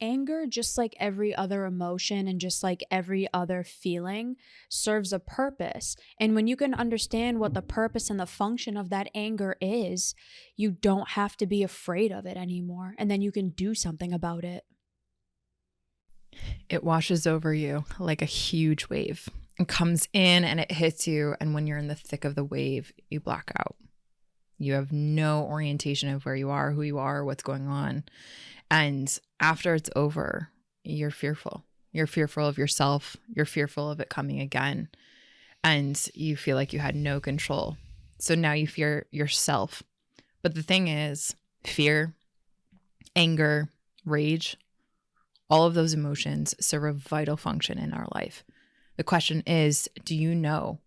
Anger, just like every other emotion and just like every other feeling, serves a purpose. And when you can understand what the purpose and the function of that anger is, you don't have to be afraid of it anymore. And then you can do something about it. It washes over you like a huge wave. It comes in and it hits you. And when you're in the thick of the wave, you black out. You have no orientation of where you are, who you are, what's going on. And after it's over, you're fearful. You're fearful of yourself. You're fearful of it coming again. And you feel like you had no control. So now you fear yourself. But the thing is, fear, anger, rage, all of those emotions serve a vital function in our life. The question is, do you know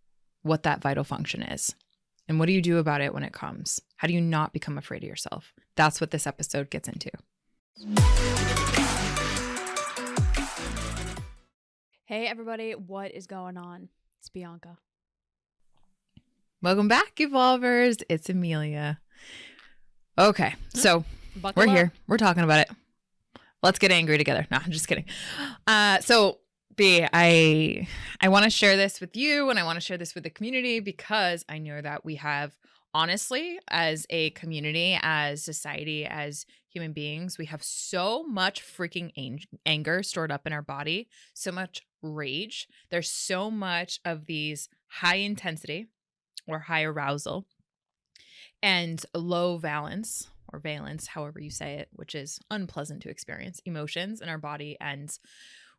what that vital function is? And what do you do about it when it comes? How do you not become afraid of yourself? That's what this episode gets into. Hey, everybody, what is going on? It's Bianca. Welcome back, Evolvers. It's Emilia. Okay, so we're here. We're talking about it. Let's get angry together. No, I'm just kidding. So B, I want to share this with you and I want to share this with the community because I know that we have, honestly, as a community, as society, as human beings, we have so much freaking anger stored up in our body, so much rage. There's so much of these high intensity or high arousal and low valence or valence, however you say it, which is unpleasant to experience, emotions in our body. And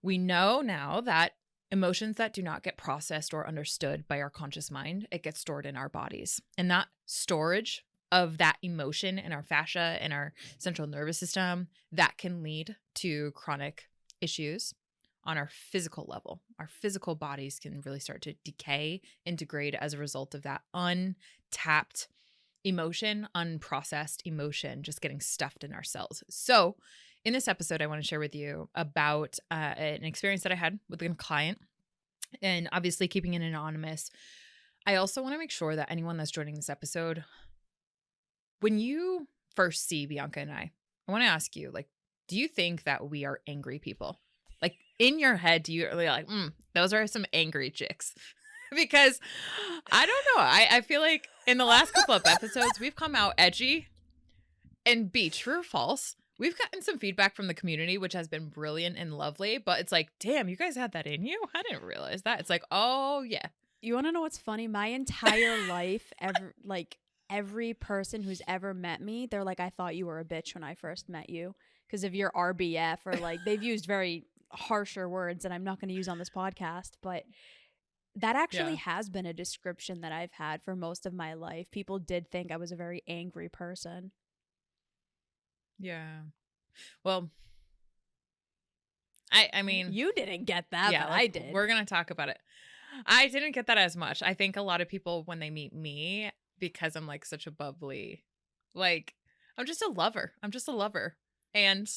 we know now that emotions that do not get processed or understood by our conscious mind, it gets stored in our bodies. And that storage of that emotion in our fascia and our central nervous system, that can lead to chronic issues on our physical level. Our physical bodies can really start to decay and degrade as a result of that untapped emotion, unprocessed emotion, just getting stuffed in our cells. So in this episode, I want to share with you about an experience that I had with a client, and obviously keeping it anonymous. I also want to make sure that anyone that's joining this episode, when you first see Bianca and I want to ask you, like, do you think that we are angry people? Like in your head, do you really like, those are some angry chicks? Because I don't know. I feel like in the last couple of episodes, we've come out edgy. And B, true or false, we've gotten some feedback from the community, which has been brilliant and lovely. But it's like, damn, you guys had that in you? I didn't realize that. It's like, oh, yeah. You want to know what's funny? My entire life, every person who's ever met me, they're like, I thought you were a bitch when I first met you because of your RBF, or like they've used very harsher words that I'm not going to use on this podcast. But that actually has been a description that I've had for most of my life. People did think I was a very angry person. Yeah. Well, I mean, you didn't get that, but I did. We're going to talk about it. I didn't get that as much. I think a lot of people, when they meet me, because I'm like such a bubbly, like, I'm just a lover. And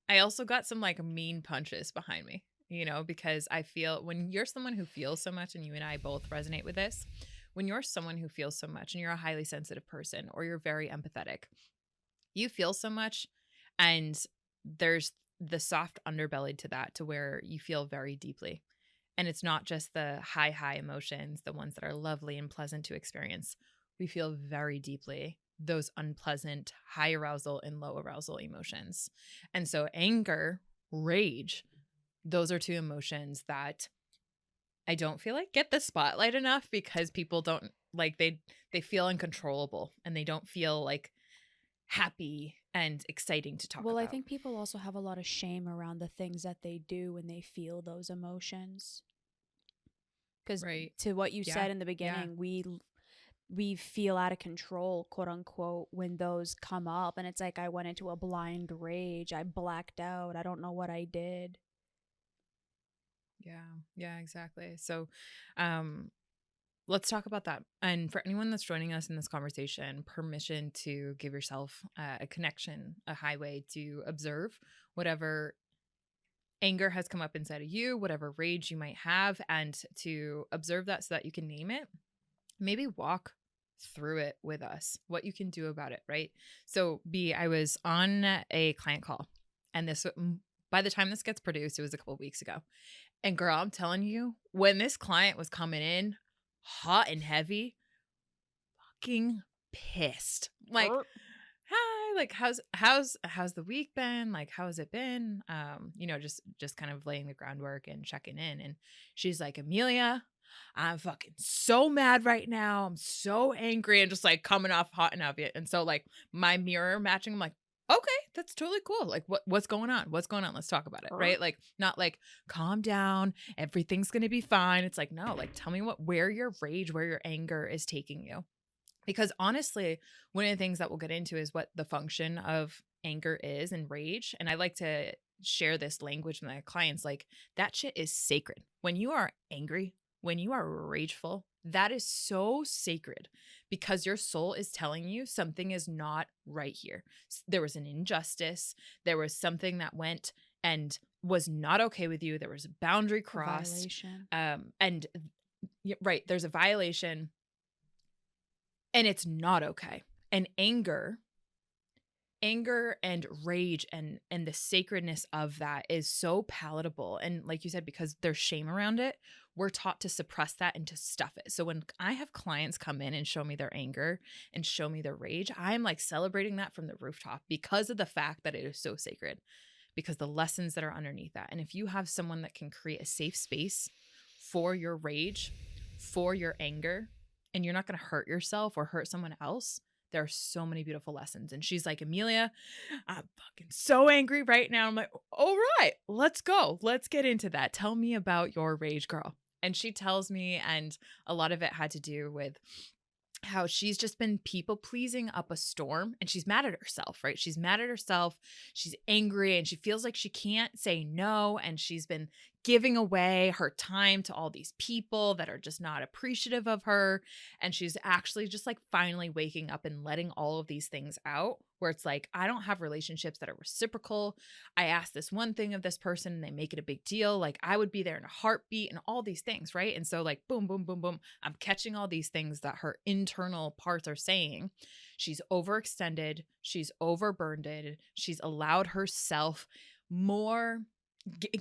I also got some like mean punches behind me, you know, because I feel when you're someone who feels so much, and you and I both resonate with this, when you're someone who feels so much and you're a highly sensitive person or you're very empathetic, you feel so much, and there's the soft underbelly to that, to where you feel very deeply. And it's not just the high emotions, the ones that are lovely and pleasant to experience. We feel very deeply those unpleasant high arousal and low arousal emotions. And so anger, rage, those are two emotions that I don't feel like get the spotlight enough, because people don't like, they feel uncontrollable and they don't feel like happy and exciting to talk about. Well, I think people also have a lot of shame around the things that they do when they feel those emotions. Because to what you said in the beginning, we feel out of control, quote unquote, when those come up. And it's like, I went into a blind rage. I blacked out. I don't know what I did. Yeah, exactly. So let's talk about that. And for anyone that's joining us in this conversation, permission to give yourself a connection, a highway to observe whatever anger has come up inside of you, whatever rage you might have, and to observe that so that you can name it. Maybe walk through it with us, what you can do about it, right? So B, I was on a client call, and this By the time this gets produced, it was a couple weeks ago. And girl, I'm telling you, when this client was coming in hot and heavy, fucking pissed. Like, hi, like how's the week been? Like, how has it been? Just kind of laying the groundwork and checking in. And she's like, Emilia, I'm fucking so mad right now. I'm so angry and just like coming off hot and heavy. And so like my mirror matching, I'm like, okay, that's totally cool. Like what's going on? What's going on? Let's talk about it. Right. Like not like calm down. Everything's going to be fine. It's like, no, like tell me where your rage, where your anger is taking you. Because honestly, one of the things that we'll get into is what the function of anger is and rage. And I like to share this language with my clients. Like that shit is sacred. When you are angry, when you are rageful, that is so sacred because your soul is telling you something is not right here. There was an injustice. There was something that went and was not okay with you. There was a boundary crossed. Right. There's a violation and it's not okay. And anger and rage and the sacredness of that is so palatable. And like you said, because there's shame around it, we're taught to suppress that and to stuff it. So when I have clients come in and show me their anger and show me their rage, I'm like celebrating that from the rooftop because of the fact that it is so sacred, because the lessons that are underneath that. And if you have someone that can create a safe space for your rage, for your anger, and you're not going to hurt yourself or hurt someone else, there are so many beautiful lessons. And she's like, Emilia, I'm fucking so angry right now. I'm like, all right, let's go. Let's get into that. Tell me about your rage, girl. And she tells me, and a lot of it had to do with how she's just been people pleasing up a storm and she's mad at herself, right? She's mad at herself. She's angry and she feels like she can't say no. And she's been giving away her time to all these people that are just not appreciative of her. And she's actually just like finally waking up and letting all of these things out where it's like, I don't have relationships that are reciprocal. I ask this one thing of this person and they make it a big deal. Like I would be there in a heartbeat and all these things, right? And so like boom, boom, boom, boom. I'm catching all these things that her internal parts are saying. She's overextended. She's overburdened. She's allowed herself more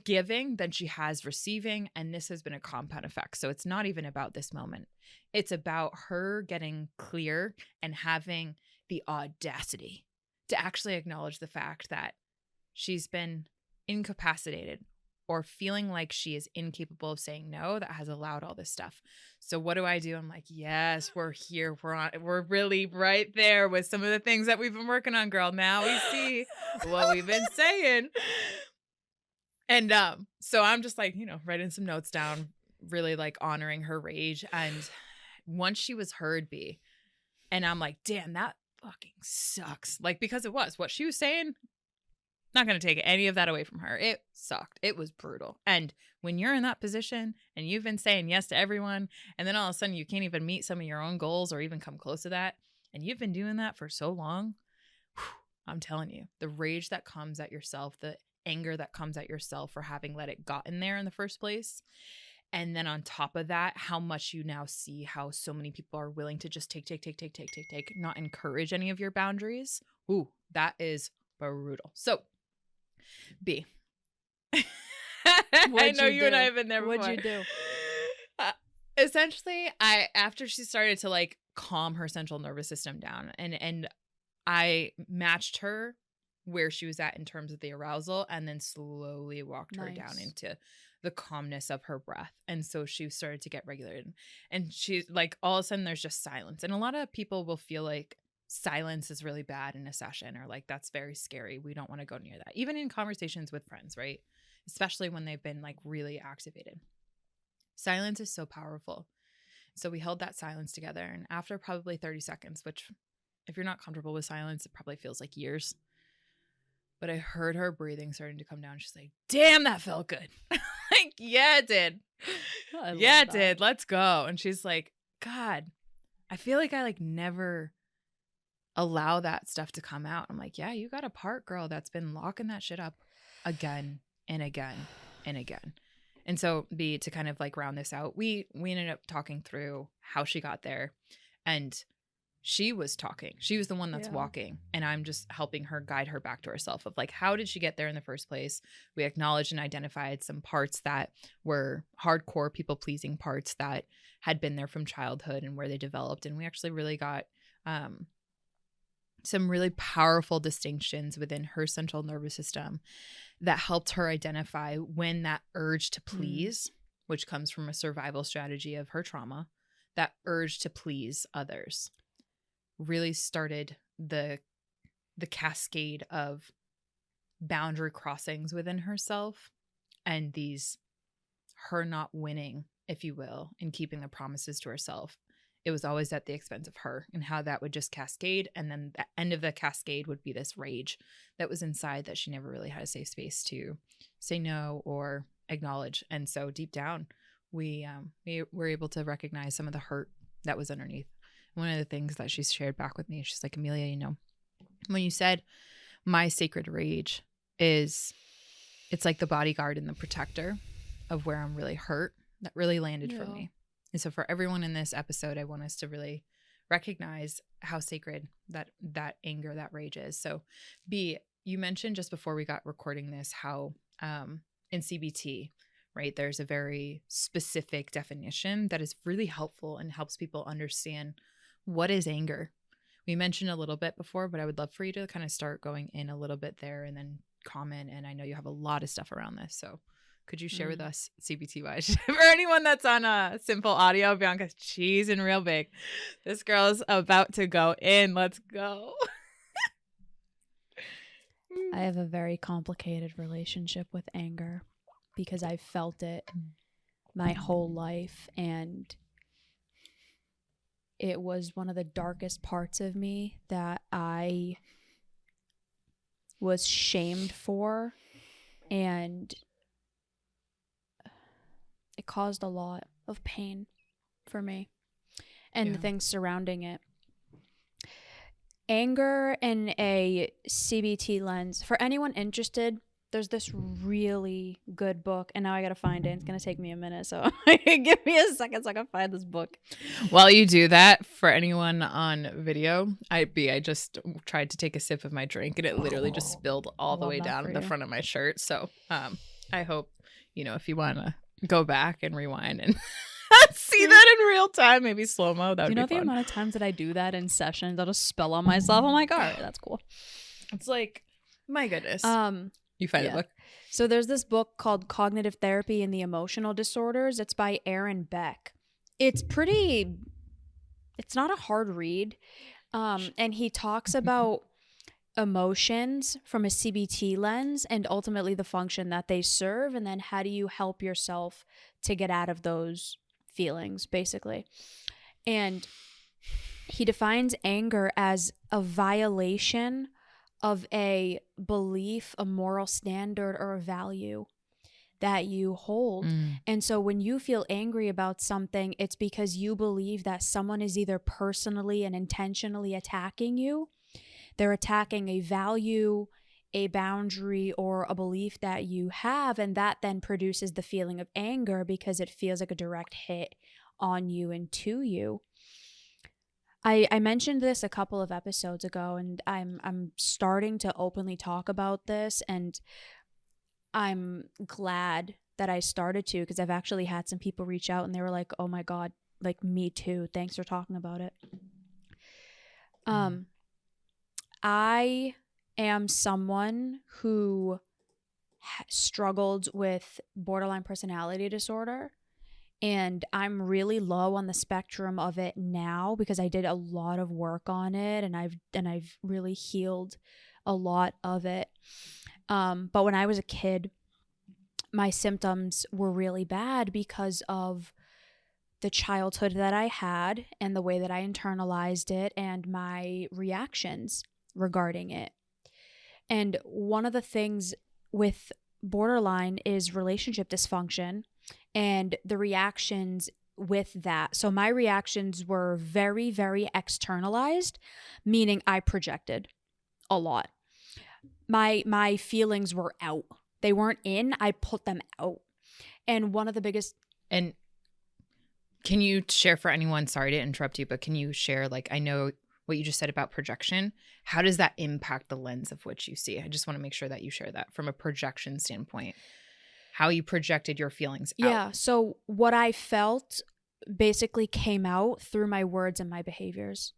giving than she has receiving. And this has been a compound effect. So it's not even about this moment. It's about her getting clear and having the audacity to actually acknowledge the fact that she's been incapacitated or feeling like she is incapable of saying no that has allowed all this stuff. So what do? I'm like, yes, we're here. We're really right there with some of the things that we've been working on, girl. Now we see what we've been saying. And so I'm just like, writing some notes down, really like honoring her rage. And once she was heard, and I'm like, damn, that fucking sucks. Like, because it was what she was saying, not going to take any of that away from her. It sucked. It was brutal. And when you're in that position and you've been saying yes to everyone, and then all of a sudden you can't even meet some of your own goals or even come close to that, and you've been doing that for so long, I'm telling you, the rage that comes at yourself, the anger that comes at yourself for having let it gotten there in the first place. And then on top of that, how much you now see how so many people are willing to just take, not encourage any of your boundaries. Ooh, that is brutal. So, B. I know you and I have been there before. What'd you do? Essentially, after she started to like calm her central nervous system down and I matched her where she was at in terms of the arousal and then slowly walked her down into the calmness of her breath. And so she started to get regulated. And she's like, all of a sudden there's just silence. And a lot of people will feel like silence is really bad in a session or like that's very scary. We don't want to go near that. Even in conversations with friends, right? Especially when they've been like really activated. Silence is so powerful. So we held that silence together. And after probably 30 seconds, which if you're not comfortable with silence, it probably feels like years. But I heard her breathing starting to come down. She's like, damn, that felt good. Like, yeah, it did. Yeah, it did. Let's go. And she's like, God, I feel like I like never allow that stuff to come out. I'm like, yeah, you got a part, girl, that's been locking that shit up again and again and again. And so to kind of like round this out, we ended up talking through how she got there. And she was talking. She was the one that's walking, and I'm just helping her guide her back to herself of like, how did she get there in the first place? We acknowledged and identified some parts that were hardcore people pleasing parts that had been there from childhood and where they developed. And we actually really got some really powerful distinctions within her central nervous system that helped her identify when that urge to please, which comes from a survival strategy of her trauma, that urge to please others really started the cascade of boundary crossings within herself, and these her not winning, if you will, in keeping the promises to herself. It was always at the expense of her, and how that would just cascade. And then the end of the cascade would be this rage that was inside that she never really had a safe space to say no or acknowledge. And so deep down, we were able to recognize some of the hurt that was underneath. One of the things that she's shared back with me, she's like, Emilia, you know, when you said my sacred rage it's like the bodyguard and the protector of where I'm really hurt, that really landed for me. And so for everyone in this episode, I want us to really recognize how sacred that anger, that rage is. So B, you mentioned just before we got recording this, how in CBT, right, there's a very specific definition that is really helpful and helps people understand what is anger. We mentioned a little bit before, but I would love for you to kind of start going in a little bit there and then comment. And I know you have a lot of stuff around this. So could you share with us CBT wise? For anyone that's on simple audio, Bianca's cheesing real big. This girl's about to go in. Let's go. I have a very complicated relationship with anger because I've felt it my whole life, and it was one of the darkest parts of me that I was shamed for, and it caused a lot of pain for me and the things surrounding it. Anger in a CBT lens. For anyone interested, there's this really good book, and now I gotta find it. It's gonna take me a minute, so give me a second so I can find this book. While you do that, for anyone on video, I just tried to take a sip of my drink, and it literally just spilled all the way down the front of my shirt. So I hope, you know, if you want to go back and rewind and see that in real time, maybe slow-mo, that would be fun. Do you know the amount of times that I do that in sessions? I'll just spill on myself. I'm like, all right, that's cool. It's like, my goodness. You find the book? So there's this book called Cognitive Therapy and the Emotional Disorders. It's by Aaron Beck. It's not a hard read. And he talks about emotions from a CBT lens and ultimately the function that they serve. And then how do you help yourself to get out of those feelings, basically. And he defines anger as a violation of a belief, a moral standard, or a value that you hold. And so when you feel angry about something, it's because you believe that someone is either personally and intentionally attacking you. They're attacking a value, a boundary, or a belief that you have, and that then produces the feeling of anger because it feels like a direct hit on you and to you. I mentioned this a couple of episodes ago, and I'm starting to openly talk about this, and I'm glad that I started to, because I've actually had some people reach out and they were like, oh my God, like me too. Thanks for talking about it. I am someone who struggled with borderline personality disorder, and I'm really low on the spectrum of it now because I did a lot of work on it, and I've really healed a lot of it. But when I was a kid, my symptoms were really bad because of the childhood that I had and the way that I internalized it and my reactions regarding it. And one of the things with borderline is relationship dysfunction and the reactions with that. So my reactions were very, very externalized, meaning I projected a lot. My feelings were out. They weren't in, I put them out. And one of the biggest... And can you share for anyone, sorry to interrupt you, but can you share, like, I know what you just said about projection, how does that impact the lens of which you see? I just want to make sure that you share that from a projection standpoint, how you projected your feelings out. Yeah. So what I felt basically came out through my words and my behaviors.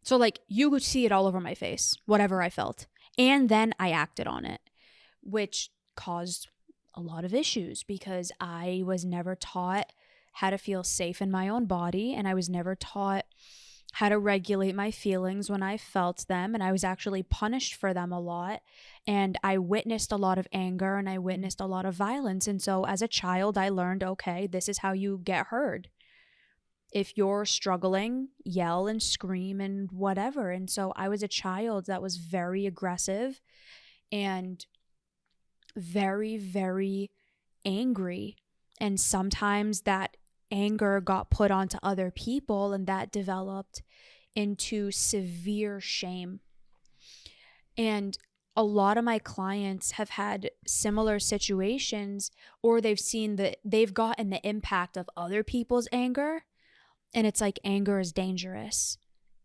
So like you could see it all over my face, whatever I felt. And then I acted on it, which caused a lot of issues because I was never taught how to feel safe in my own body, and I was never taught how to regulate my feelings when I felt them, and I was actually punished for them a lot, and I witnessed a lot of anger and I witnessed a lot of violence. And so as a child I learned, okay, this is how you get heard. If you're struggling, yell and scream and whatever. And so I was a child that was very aggressive and very, very angry. And sometimes that anger got put onto other people, and that developed into severe shame. And a lot of my clients have had similar situations, or they've seen that they've gotten the impact of other people's anger. And it's like, anger is dangerous.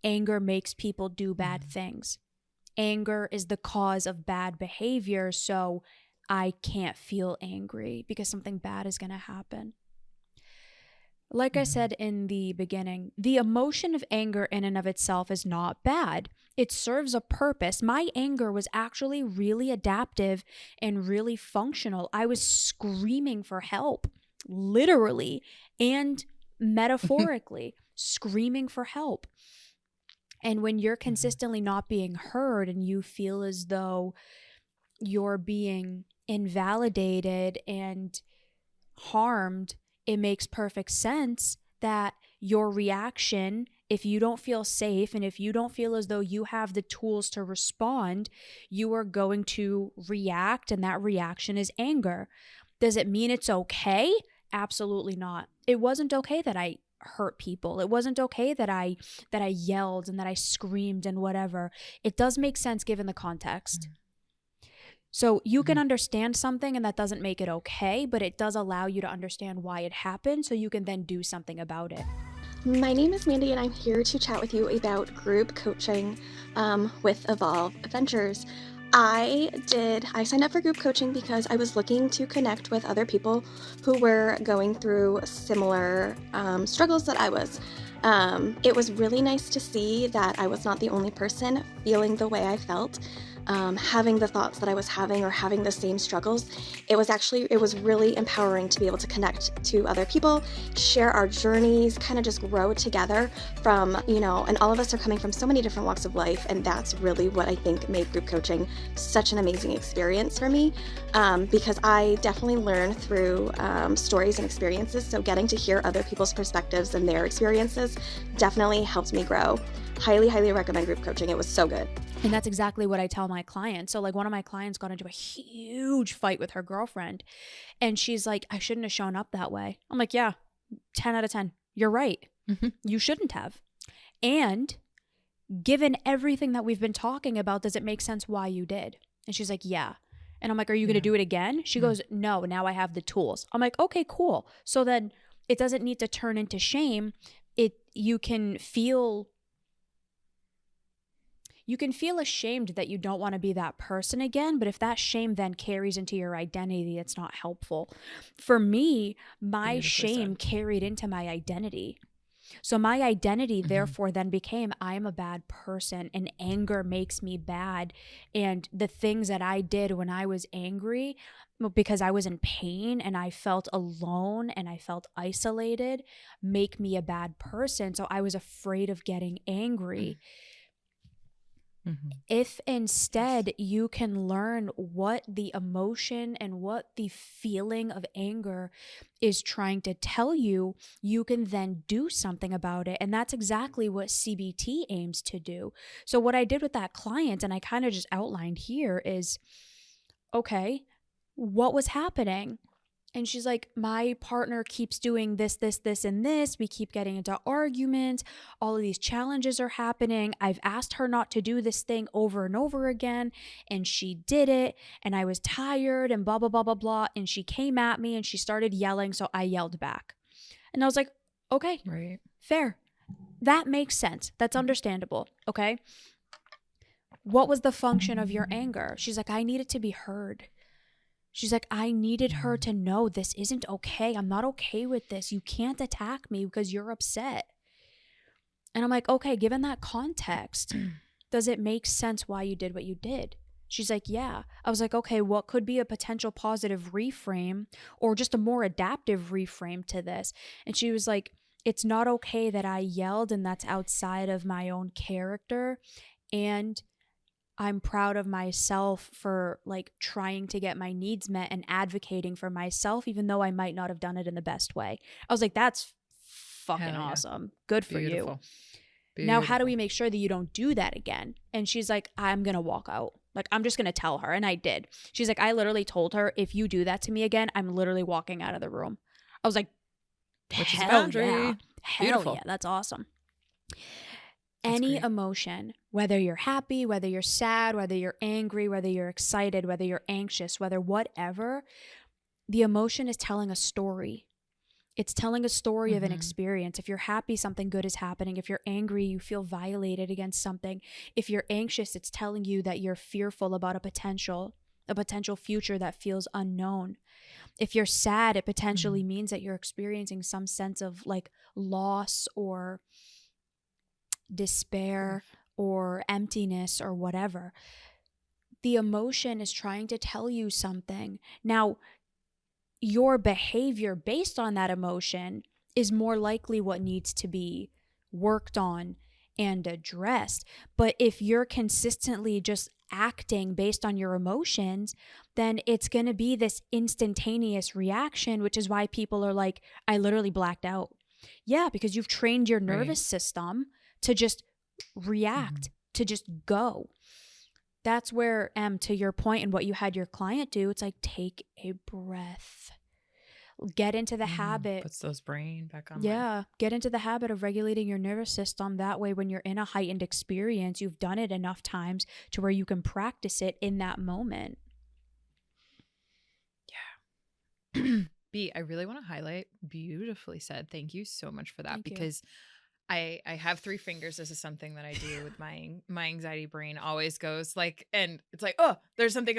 Anger makes people do bad things. Anger is the cause of bad behavior. So I can't feel angry because something bad is going to happen. Like I said in the beginning, the emotion of anger in and of itself is not bad. It serves a purpose. My anger was actually really adaptive and really functional. I was screaming for help, literally and metaphorically, screaming for help. And when you're consistently not being heard and you feel as though you're being invalidated and harmed, it makes perfect sense that your reaction, if you don't feel safe and if you don't feel as though you have the tools to respond, you are going to react, and that reaction is anger. Does it mean it's okay? Absolutely not. It wasn't okay that I hurt people. It wasn't okay that I yelled and that I screamed and whatever. It does make sense given the context. So you can understand something and that doesn't make it okay, but it does allow you to understand why it happened so you can then do something about it. My name is Mandy and I'm here to chat with you about group coaching with Evolve Adventures. I signed up for group coaching because I was looking to connect with other people who were going through similar struggles that I was. It was really nice to see that I was not the only person feeling the way I felt. Having the thoughts that I was having or having the same struggles. It was really empowering to be able to connect to other people, share our journeys, kind of just grow together from, and all of us are coming from so many different walks of life. And that's really what I think made group coaching such an amazing experience for me, because I definitely learn through stories and experiences. So getting to hear other people's perspectives and their experiences definitely helped me grow. Highly, highly recommend group coaching. It was so good. And that's exactly what I tell my clients. So like one of my clients got into a huge fight with her girlfriend and she's like, I shouldn't have shown up that way. I'm like, yeah, 10 out of 10. You're right. You shouldn't have. And given everything that we've been talking about, does it make sense why you did? And she's like, yeah. And I'm like, are you going to do it again? She goes, no, now I have the tools. I'm like, okay, cool. So then it doesn't need to turn into shame. You can feel ashamed that you don't want to be that person again, but if that shame then carries into your identity, it's not helpful. For me, my shame carried into my identity. So my identity therefore then became, I am a bad person and anger makes me bad. And the things that I did when I was angry, because I was in pain and I felt alone and I felt isolated, make me a bad person. So I was afraid of getting angry. If instead you can learn what the emotion and what the feeling of anger is trying to tell you, you can then do something about it. And that's exactly what CBT aims to do. So what I did with that client, and I kind of just outlined here, is, okay, what was happening? And she's like, my partner keeps doing this, this, this, and this. We keep getting into arguments. All of these challenges are happening. I've asked her not to do this thing over and over again, and she did it. And I was tired and blah, blah, blah, blah, blah. And she came at me and she started yelling. So I yelled back. And I was like, okay, right, fair. That makes sense. That's understandable. Okay. What was the function of your anger? She's like, I needed to be heard. She's like, I needed her to know this isn't okay. I'm not okay with this. You can't attack me because you're upset. And I'm like, okay, given that context, does it make sense why you did what you did? She's like, yeah. I was like, okay, what could be a potential positive reframe or just a more adaptive reframe to this? And she was like, it's not okay that I yelled and that's outside of my own character. And I'm proud of myself for like trying to get my needs met and advocating for myself, even though I might not have done it in the best way. I was like, that's fucking awesome. Good for you. Now, how do we make sure that you don't do that again? And she's like, I'm going to walk out. Like, I'm just going to tell her. And I did. She's like, I literally told her, if you do that to me again, I'm literally walking out of the room. I was like, which is a hell boundary. yeah. Hell Beautiful. yeah. That's awesome. That's Any great. emotion, whether you're happy, whether you're sad, whether you're angry, whether you're excited, whether you're anxious, whether whatever, the emotion is telling a story. It's telling a story of an experience. If you're happy, something good is happening. If you're angry, you feel violated against something. If you're anxious, it's telling you that you're fearful about a potential future that feels unknown. If you're sad, it potentially means that you're experiencing some sense of like loss or despair or emptiness or whatever. The emotion is trying to tell you something. Now, your behavior based on that emotion is more likely what needs to be worked on and addressed. But if you're consistently just acting based on your emotions, then it's going to be this instantaneous reaction, which is why people are like, I literally blacked out. Yeah, because you've trained your nervous system to just react, to just go. That's where, to your point and what you had your client do, it's like, take a breath. Get into the habit. Puts those brain back on. Yeah. Get into the habit of regulating your nervous system. That way, when you're in a heightened experience, you've done it enough times to where you can practice it in that moment. Yeah. B, I really want to highlight, beautifully said. Thank you so much for that. Thank you. Because I have 3 fingers. This is something that I do with my anxiety brain always goes like, and it's like, oh, there's something.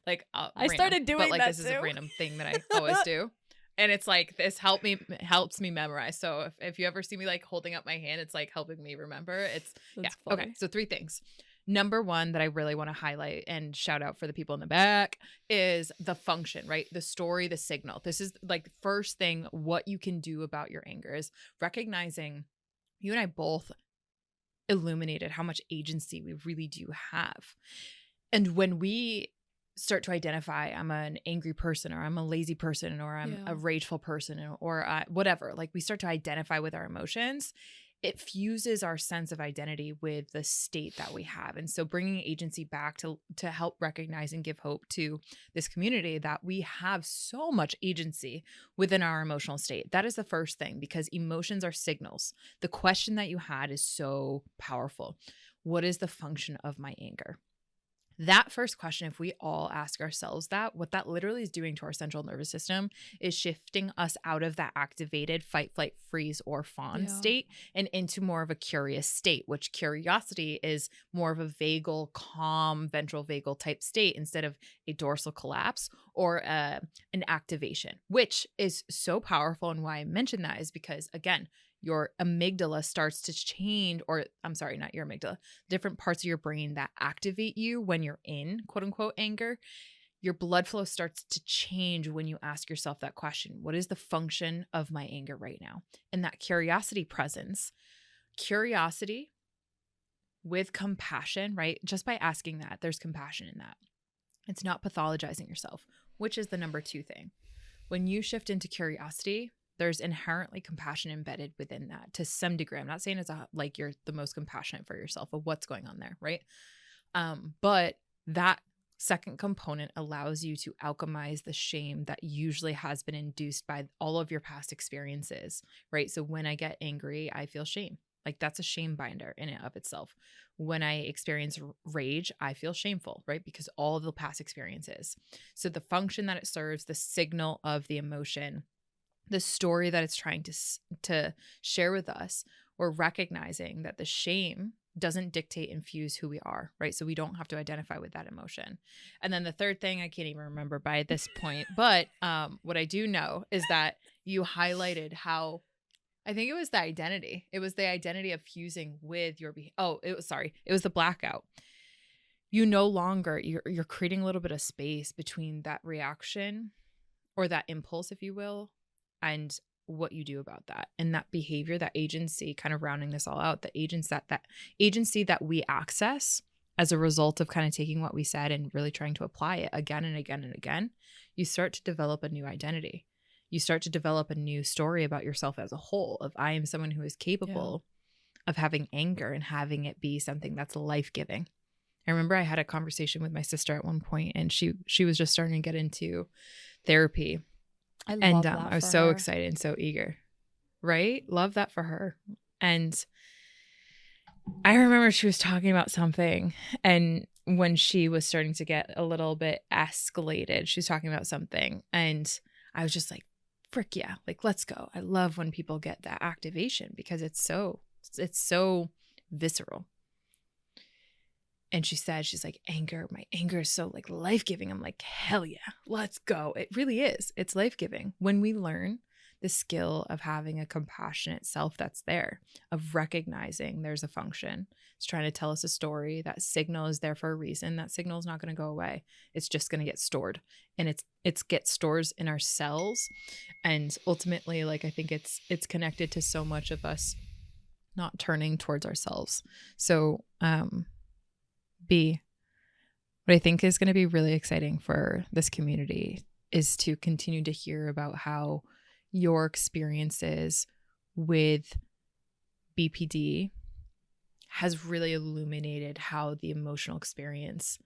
Like I started doing but like that this too. is a random thing that I always do. And it's like, this helps me memorize. So if you ever see me like holding up my hand, it's like helping me remember. It's That's yeah. funny. Okay. So 3 things. Number 1 that I really want to highlight and shout out for the people in the back is the function, right? The story, the signal. This is like the first thing, what you can do about your anger is recognizing. You and I both illuminated how much agency we really do have. And when we start to identify, I'm an angry person, or I'm a lazy person, or I'm a rageful person, or whatever, like we start to identify with our emotions, it fuses our sense of identity with the state that we have. And so bringing agency back to help recognize and give hope to this community that we have so much agency within our emotional state. That is the first thing, because emotions are signals. The question that you had is so powerful. What is the function of my anger? That first question, if we all ask ourselves that, what that literally is doing to our central nervous system is shifting us out of that activated fight, flight, freeze, or fawn state and into more of a curious state, which curiosity is more of a vagal, calm, ventral vagal type state instead of a dorsal collapse or an activation, which is so powerful. And why I mention that is because, again, your amygdala starts to change, or I'm sorry, not your amygdala, different parts of your brain that activate you when you're in quote unquote anger. Your blood flow starts to change when you ask yourself that question. What is the function of my anger right now? And that curiosity presence, curiosity with compassion, right? Just by asking that, there's compassion in that. It's not pathologizing yourself, which is the number 2 thing. When you shift into curiosity, there's inherently compassion embedded within that to some degree. I'm not saying it's like you're the most compassionate for yourself of what's going on there, right? But that second component allows you to alchemize the shame that usually has been induced by all of your past experiences, right? So when I get angry, I feel shame. Like that's a shame binder in and of itself. When I experience rage, I feel shameful, right? Because all of the past experiences. So the function that it serves, the signal of the emotion, the story that it's trying to share with us, we're recognizing that the shame doesn't dictate and fuse who we are, right? So we don't have to identify with that emotion. And then the third thing, I can't even remember by this point, but what I do know is that you highlighted how, I think it was the identity. It was the identity of fusing with your it was the blackout. You no longer, you're creating a little bit of space between that reaction or that impulse, if you will, and what you do about that. And that behavior, that agency, kind of rounding this all out, that agency that we access as a result of kind of taking what we said and really trying to apply it again and again and again, you start to develop a new identity. You start to develop a new story about yourself as a whole of, I am someone who is capable of having anger and having it be something that's life-giving. I remember I had a conversation with my sister at one point, and she was just starting to get into therapy. I was so excited and so eager, right? Love that for her. And I remember she was talking about something, and when she was starting to get a little bit escalated, she was talking about something, and I was just like, frick yeah, like, let's go. I love when people get that activation because it's so visceral. And she said, she's like, my anger is so like life-giving. I'm like, hell yeah, let's go. It really is. It's life-giving. When we learn the skill of having a compassionate self that's there, of recognizing there's a function. It's trying to tell us a story. That signal is there for a reason. That signal is not going to go away. It's just going to get stored. And it's get stores in our cells. And ultimately, like, I think it's connected to so much of us not turning towards ourselves. So, what I think is going to be really exciting for this community is to continue to hear about how your experiences with BPD has really illuminated how the emotional experience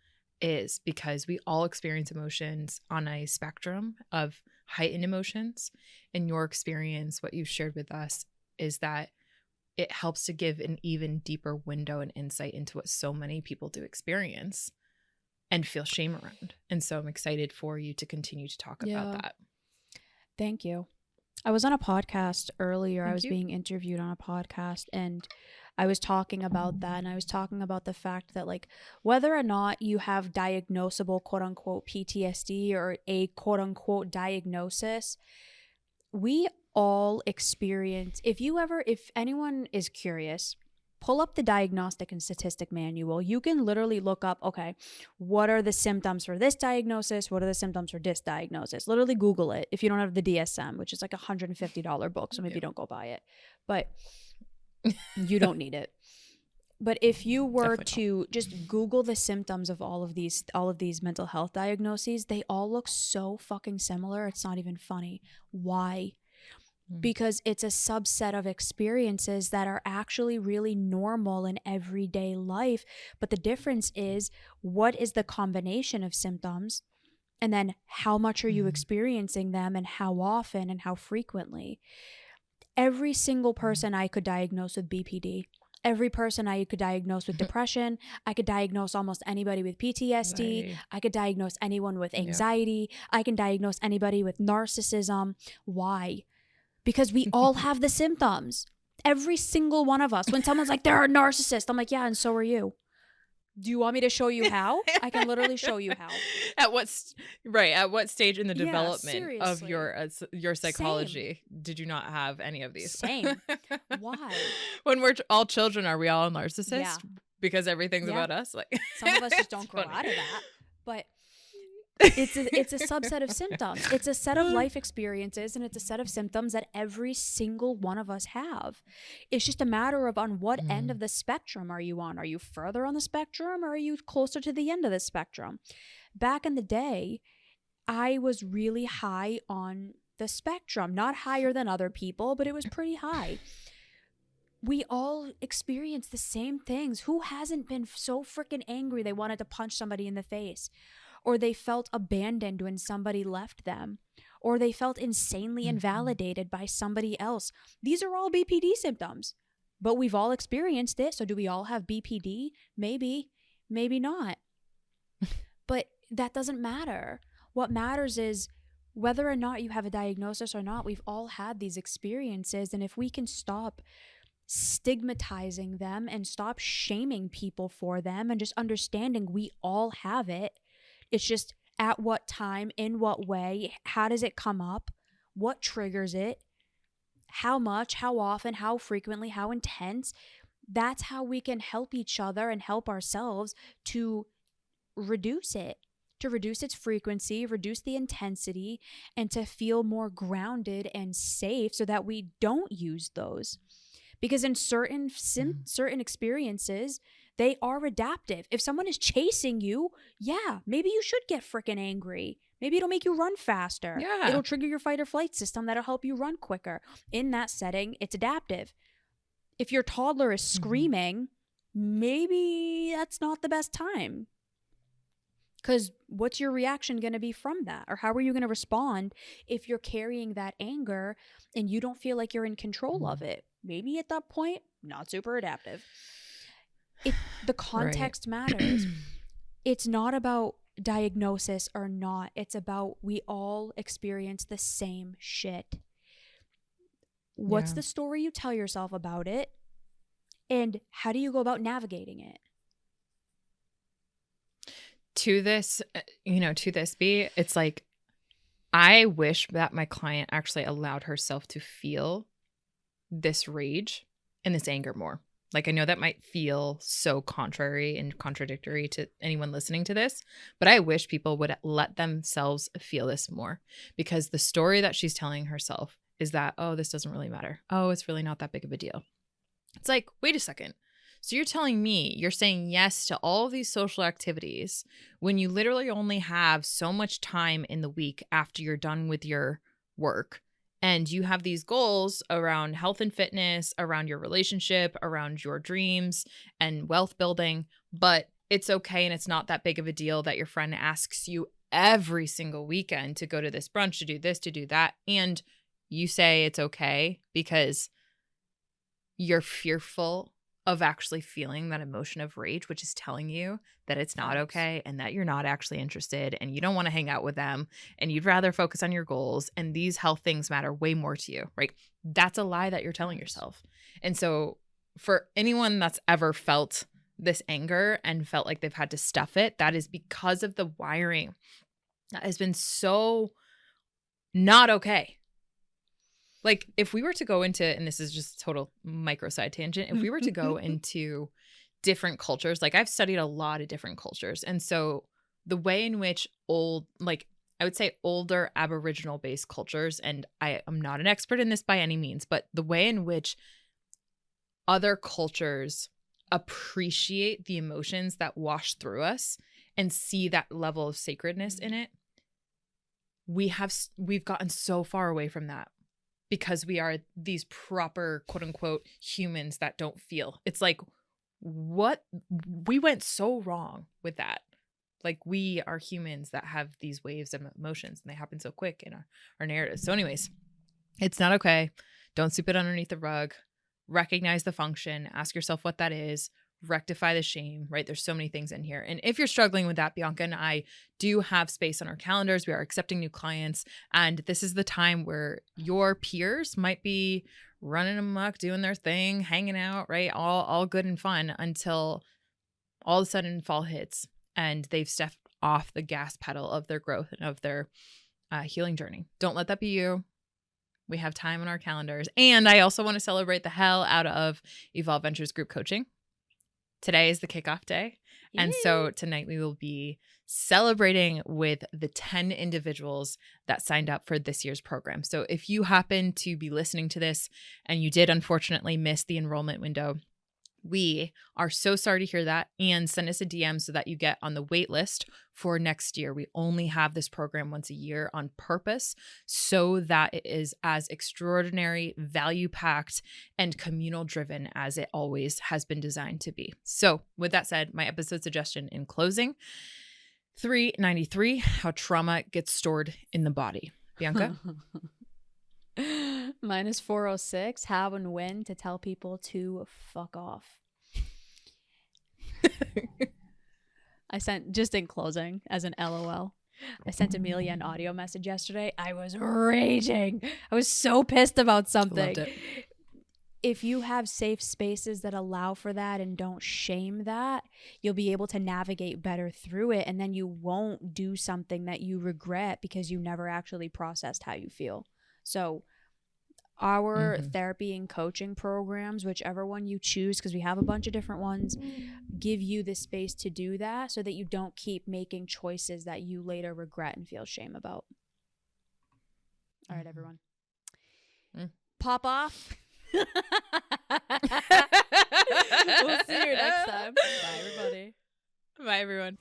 is, because we all experience emotions on a spectrum of heightened emotions. And your experience, what you've shared with us, is that it helps to give an even deeper window and insight into what so many people do experience and feel shame around. And so I'm excited for you to continue to talk about that. Thank you. I was on a podcast earlier. I was being interviewed on a podcast, and I was talking about that. And I was talking about the fact that, like, whether or not you have diagnosable quote unquote PTSD or a quote unquote diagnosis, we all experience, if anyone is curious, pull up the Diagnostic and Statistic Manual. You can literally look up, okay, what are the symptoms for this diagnosis? What are the symptoms for this diagnosis? Literally Google it if you don't have the DSM, which is like $150 book, so maybe don't go buy it. But you don't need it. But if you were to just Google the symptoms of all of these mental health diagnoses, they all look so fucking similar. It's not even funny. Why? Because it's a subset of experiences that are actually really normal in everyday life. But the difference is, what is the combination of symptoms? And then how much are you experiencing them, and how often and how frequently? Every single person I could diagnose with BPD. Every person I could diagnose with depression. I could diagnose almost anybody with PTSD. I could diagnose anyone with anxiety. I can diagnose anybody with narcissism. Why? Because we all have the symptoms. Every single one of us. When someone's like, they're a narcissist, I'm like, yeah, and so are you. Do you want me to show you how? I can literally show you how. At what stage in the development of your psychology did you not have any of these? Same. Why? When we're all children, are we all narcissists? Yeah. Because everything's about us. Like, some of us just don't grow out of that. But it's a subset of symptoms. It's a set of life experiences, and it's a set of symptoms that every single one of us have. It's just a matter of on what end of the spectrum are you on? Are you further on the spectrum, or are you closer to the end of the spectrum? Back in the day, I was really high on the spectrum. Not higher than other people, but it was pretty high. We all experience the same things. Who hasn't been so freaking angry they wanted to punch somebody in the face? Or they felt abandoned when somebody left them, or they felt insanely invalidated by somebody else. These are all BPD symptoms, but we've all experienced it. So do we all have BPD? Maybe, maybe not. But that doesn't matter. What matters is whether or not you have a diagnosis or not, we've all had these experiences. And if we can stop stigmatizing them and stop shaming people for them, and just understanding we all have it. It's just at what time, in what way, how does it come up, what triggers it, how much, how often, how frequently, how intense. That's how we can help each other and help ourselves to reduce it, to reduce its frequency, reduce the intensity, and to feel more grounded and safe so that we don't use those. Because in certain experiences, they are adaptive. If someone is chasing you, yeah, maybe you should get freaking angry. Maybe it'll make you run faster. Yeah. It'll trigger your fight or flight system that'll help you run quicker. In that setting, it's adaptive. If your toddler is screaming, maybe that's not the best time. Because what's your reaction going to be from that? Or how are you going to respond if you're carrying that anger and you don't feel like you're in control of it? Maybe at that point, not super adaptive. The context matters. It's not about diagnosis or not. It's about we all experience the same shit. What's the story you tell yourself about it? And how do you go about navigating it? To this, be, it's like, I wish that my client actually allowed herself to feel this rage and this anger more. Like, I know that might feel so contrary and contradictory to anyone listening to this, but I wish people would let themselves feel this more, because the story that she's telling herself is that, oh, this doesn't really matter. Oh, it's really not that big of a deal. It's like, wait a second. So you're telling me you're saying yes to all of these social activities when you literally only have so much time in the week after you're done with your work, and you have these goals around health and fitness, around your relationship, around your dreams and wealth building, but it's okay and it's not that big of a deal that your friend asks you every single weekend to go to this brunch, to do this, to do that, and you say it's okay because you're fearful of actually feeling that emotion of rage, which is telling you that it's not okay and that you're not actually interested and you don't want to hang out with them and you'd rather focus on your goals and these health things matter way more to you, right? That's a lie that you're telling yourself. And so for anyone that's ever felt this anger and felt like they've had to stuff it, that is because of the wiring that has been so not okay. Like, if we were to go into, and this is just a total micro side tangent, if we were to go into different cultures, like I've studied a lot of different cultures. And so the way in which I would say older Aboriginal based cultures, and I am not an expert in this by any means, but the way in which other cultures appreciate the emotions that wash through us and see that level of sacredness in it, we've gotten so far away from that. Because we are these proper, quote unquote, humans that don't feel. It's like, what? We went so wrong with that. Like, we are humans that have these waves of emotions and they happen so quick in our narrative. So anyways, it's not okay. Don't sweep it underneath the rug. Recognize the function. Ask yourself what that is. Rectify the shame, right? There's so many things in here. And if you're struggling with that, Bianca and I do have space on our calendars. We are accepting new clients. And this is the time where your peers might be running amok, doing their thing, hanging out, right? All good and fun until all of a sudden fall hits and they've stepped off the gas pedal of their growth and of their healing journey. Don't let that be you. We have time on our calendars. And I also want to celebrate the hell out of Evolve Ventures group coaching. Today is the kickoff day. Yay. And so tonight we will be celebrating with the 10 individuals that signed up for this year's program. So if you happen to be listening to this and you did unfortunately miss the enrollment window, we are so sorry to hear that, and send us a DM so that you get on the wait list for next year. We only have this program once a year on purpose so that it is as extraordinary, value-packed, and communal-driven as it always has been designed to be. So with that said, my episode suggestion in closing, 393, how trauma gets stored in the body. Bianca? Mine is 406, how and when to tell people to fuck off. I sent, just in closing, as an LOL, I sent Emilia an audio message yesterday. I was raging. I was so pissed about something. Loved it. if you have safe spaces that allow for that and don't shame that, you'll be able to navigate better through it. And then you won't do something that you regret because you never actually processed how you feel. So our therapy and coaching programs, whichever one you choose, because we have a bunch of different ones, give you the space to do that so that you don't keep making choices that you later regret and feel shame about. All right, everyone. Pop off. We'll see you next time. Bye, everybody. Bye, everyone.